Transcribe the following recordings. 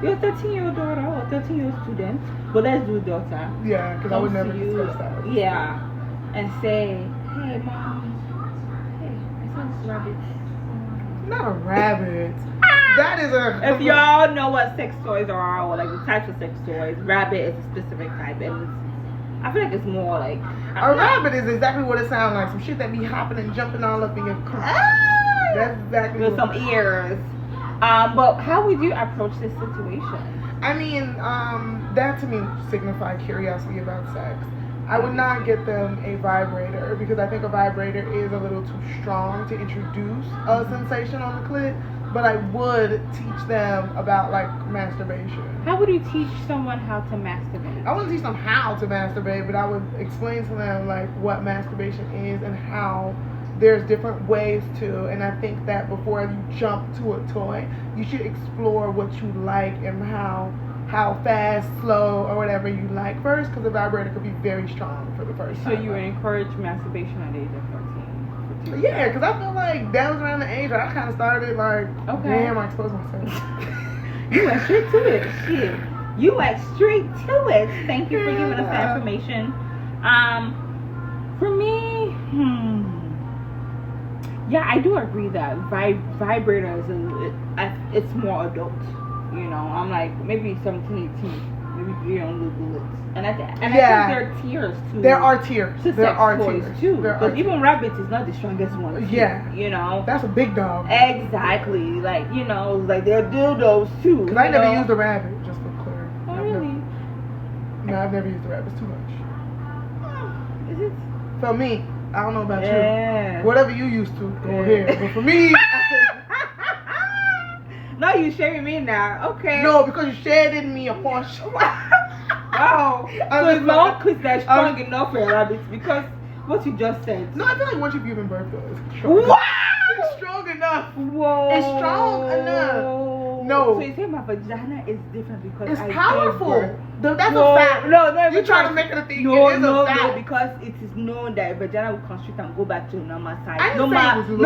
your 13-year-old daughter or 13-year-old student, but let's do daughter. Yeah, because I would never discuss that. Yeah, and say, hey, mom, hey, I saw this rabbit. Not a rabbit. That is a... If y'all know what sex toys are, or like the types of sex toys, rabbit is a specific type, and I feel like it's more like... A rabbit is exactly what it sounds like. Some shit that be hopping and jumping all up in your car. That's exactly with some ears. But how would you approach this situation? I mean, that to me signified curiosity about sex. I would not get them a vibrator because I think a vibrator is a little too strong to introduce a sensation on the clit. But I would teach them about like masturbation. How would you teach someone how to masturbate? I wouldn't teach them how to masturbate, but I would explain to them like what masturbation is and how there's different ways to. And I think that before you jump to a toy, you should explore what you like and how fast, slow, or whatever you like first, because the vibrator could be very strong for the first time. So you would encourage masturbation at the age of 13? Yeah, because I feel like that was around the age where I kind of started like, damn, I exposed myself. You went straight to it. Shit. You went straight to it. Thank you for giving us that information. For me, yeah, I do agree that vibrators, it's more adult. You know, I'm like, maybe 17, 18. Maybe you don't look bullets. And I think there are tiers too. There are tiers. To there sex are toys tiers too. There Because even rabbits is not the strongest one. Too, yeah. You know. That's a big dog. Exactly. Like, you know, like they're dildos too. Because I never used a rabbit, just for clear. Oh, really? No, I've never used a rabbit. It's too much. Is it? For me, I don't know about you. Whatever you used to, go ahead. But for me, no, you shaming me now. Okay. No, because you shared in me a portion. Wow. So it's not because they're strong enough for rabbits because what you just said. No, I feel like once you've given birth though, it's strong. What? It's strong enough. Whoa. It's strong enough. No. So you say my vagina is different because it's I powerful. That's no, a fact. No, you trying to make it a thing. No, it is a fact. No, because it is known that vagina will constrict and go back to normal size. I No matter to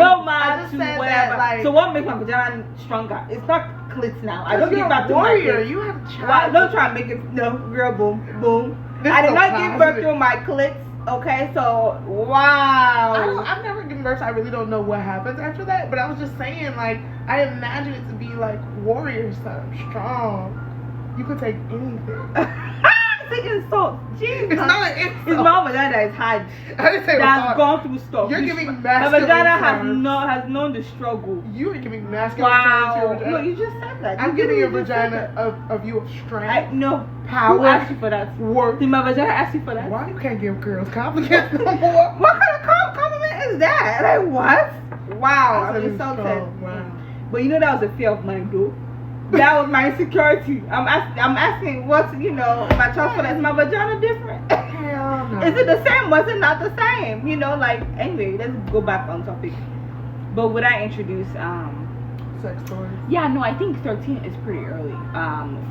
whatever. Like, so what makes my vagina stronger? It's not clit now. I don't give back to my warrior. clit. You have a child. Well, don't try to make it girl boom. I did not give birth to my clit. Okay, so wow. I've never given birth, so I really don't know what happens after that. But I was just saying, like, I imagine it to be like warrior stuff, strong. You could take anything. It's an insult. Jesus. It's not an insult. It's my vagina that is hard. I didn't say that's gone through stuff. You're giving masculine. My vagina terms. has known the struggle. You are giving masculine terms to your vagina. No, you just said that. I'm giving your vagina a view of strength. No. Power. Who asked you for that? Work. Did my vagina ask you for that? Why you can't give girls compliments no more? What kind of compliment is that? Like what? Wow, I'm insulted. Wow. But you know that was a fear of mine though. That was my insecurity. I'm asking what's, you know, my choice for that. Is my vagina different? Hell no. Is it the same? Was it not the same? You know, like, anyway, let's go back on topic. But would I introduce sex toys? Yeah, no, I think 13 is pretty early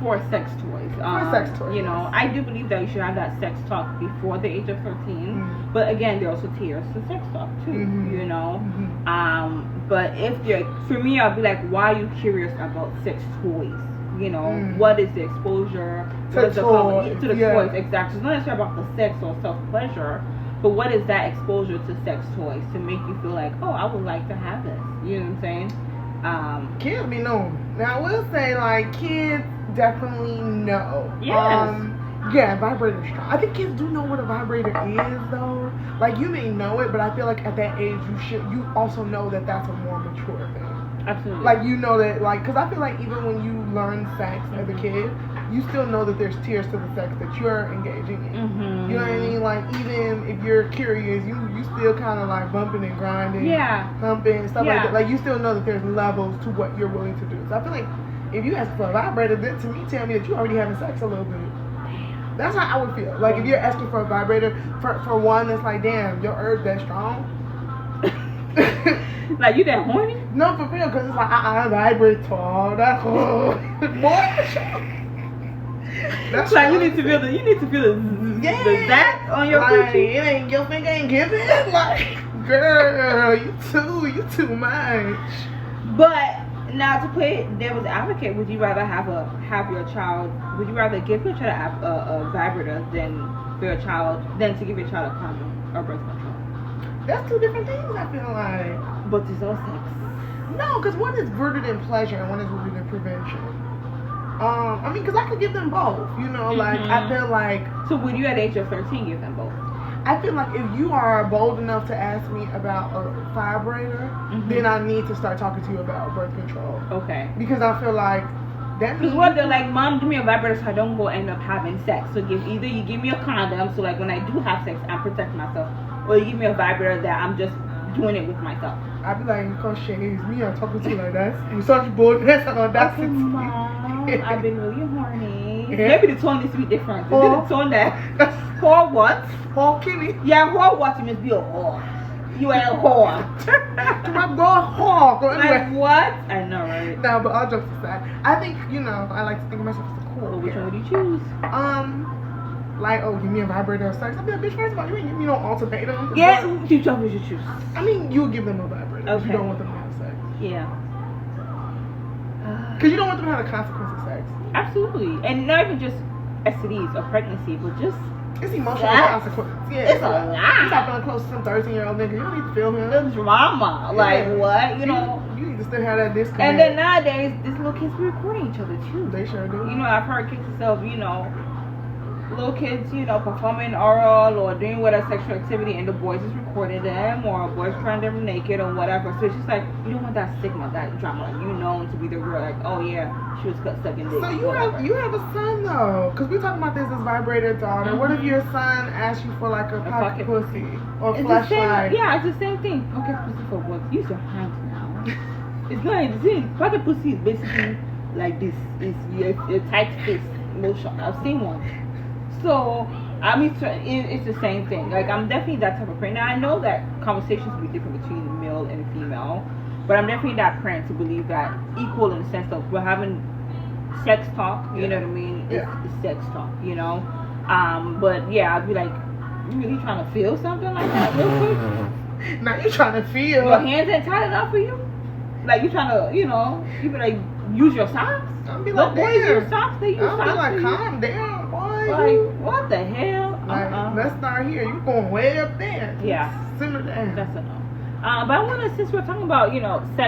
for sex toys. For sex toys, you know, I do believe that you should have that sex talk before the age of 13. Mm-hmm. But again, there are also tiers to sex talk too. Mm-hmm. You know, mm-hmm. But if you're, for me, I'll be like, why are you curious about sex toys? You know, what is the exposure to the toys? Exactly. It's not necessarily about the sex or self-pleasure, but what is that exposure to sex toys to make you feel like, oh, I would like to have this? You know what I'm saying? Kids be known. Now, I will say, like, kids definitely know. Yes. Yeah, vibrator strong. I think kids do know what a vibrator is, though. Like, you may know it, but I feel like at that age, you also know that that's a more mature thing. Absolutely. Like, you know that, like, because I feel like even when you learn sex as a kid, you still know that there's tiers to the sex that you're engaging in. Mm-hmm. You know what I mean? Like, even if you're curious, you still kind of like bumping and grinding, humping, stuff like that. Like, you still know that there's levels to what you're willing to do. So I feel like if you ask for a vibrator, that to me tell me that you're already having sex a little bit. That's how I would feel. Like, if you're asking for a vibrator, for one that's like, damn, your urge that strong. Like, you that horny? No, for real, because it's like, vibrator, that's That's like, you need to feel the that on your coochie. It ain't, your finger ain't giving. Like, girl, you too much. But Now, to play devil's advocate, would you rather have your child? Would you rather give your child a vibrator than to give your child a condom or birth control? That's two different things. I feel like. But it's all sex. No, because one is rooted in pleasure and one is rooted in prevention. I mean, because I could give them both. You know, like I feel like. So would you at the age of 13 give them both? I feel like if you are bold enough to ask me about a vibrator, then I need to start talking to you about birth control. Okay. Because I feel like that means. Because what they're like, Mom, give me a vibrator so I don't go end up having sex. So either you give me a condom so like when I do have sex, I'm protecting myself, or you give me a vibrator that I'm just doing it with myself. I'd be like, because she hates me, I'm talking to you like that. With such boldness and audacity. Okay, Mom, I've been really horny. Yeah. Maybe the tone needs to be different. Is it the tone that whore what? Whore kitty. Yeah, whore what? You must be a whore. You are a whore. To my girl, whore. Like what? I know, right? No, but all jokes aside, I think, you know, I like to think of myself as a cool. Well, which one would you choose? Like, oh, give me a vibrator or sex. I'd be like, bitch, first of all, you ain't give me no ultimatum. Yeah, you tell me what you choose. I mean, you would give them a vibrator. Okay. You don't want them to have sex. Yeah. Because you don't want them to have the consequence of sex. Absolutely. And not even just STDs or pregnancy, but just... It's emotional consequences. Yeah, it's a lot. You stop feeling close to some 13-year-old nigga. You don't need to feel him. The drama. Like, what? You know... You need to still have that disconnect. And then nowadays, these little kids be recording each other, too. They sure do. You know, I've heard cases of, you know... little kids, you know, performing oral or doing whatever sexual activity and the boys is recording them or boys trying them naked or whatever. So it's just like, you don't want that stigma, that drama. Like, you know to be the girl, like, oh yeah, she was sucking dick. So you have a son though, because we're talking about this as vibrator daughter. What if your son asks you for like a pocket pussy or flashlight? Yeah, it's the same thing. Pocket pussy for what? Use your hands now. It's not the same. Pocket pussy is basically like this. It's a tight fist motion. I've seen one. So, I mean, it's the same thing. Like, I'm definitely that type of parent. Now, I know that conversations will be different between male and female, but I'm definitely that parent to believe that equal in the sense of we're having sex talk, you know what I mean? It's sex talk, you know? But, yeah, I'd be like, you really trying to feel something like that real quick? Now you trying to feel. Your hands ain't tight enough for you? Like, you trying to, you know, you be like, use your socks? I'll be like, boys use socks, they use socks. I'll be like, calm down, boy. Like, what the hell? Like, let's start here. You going way up there. Yeah. Simmer down. That's a no. But I want to, since we're talking about, you know, sex